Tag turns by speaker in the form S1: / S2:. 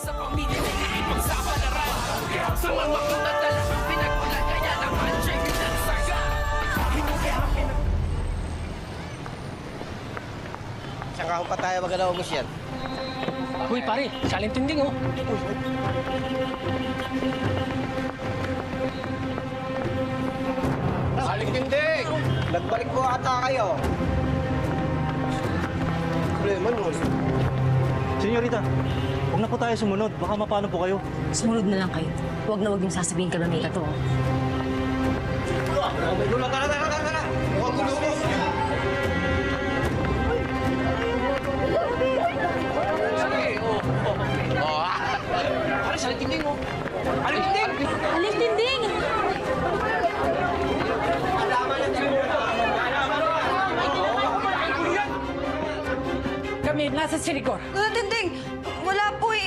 S1: sa pamilya na iibang sa palaran. Sa mga pinadala, pinagmulan kaya ng handshake ng saga.
S2: Saan ka pa tayo magalaw mo siya?
S3: Uy, pare, salintinding, oh.
S2: Halintinding! Nagbalik po ata kayo. Problema nun.
S4: Senyorita, huwag na po tayo sumunod. Baka mapano po kayo.
S5: Sumunod na lang kayo. Huwag na huwag yung sasabihin ka na to.
S2: Tara! Huwag mo lumos!
S3: Pare, salintinding, oh. Salintinding!
S5: Alintinding!
S3: Kami, nasa Siligor.
S6: Tinding, wala po eh.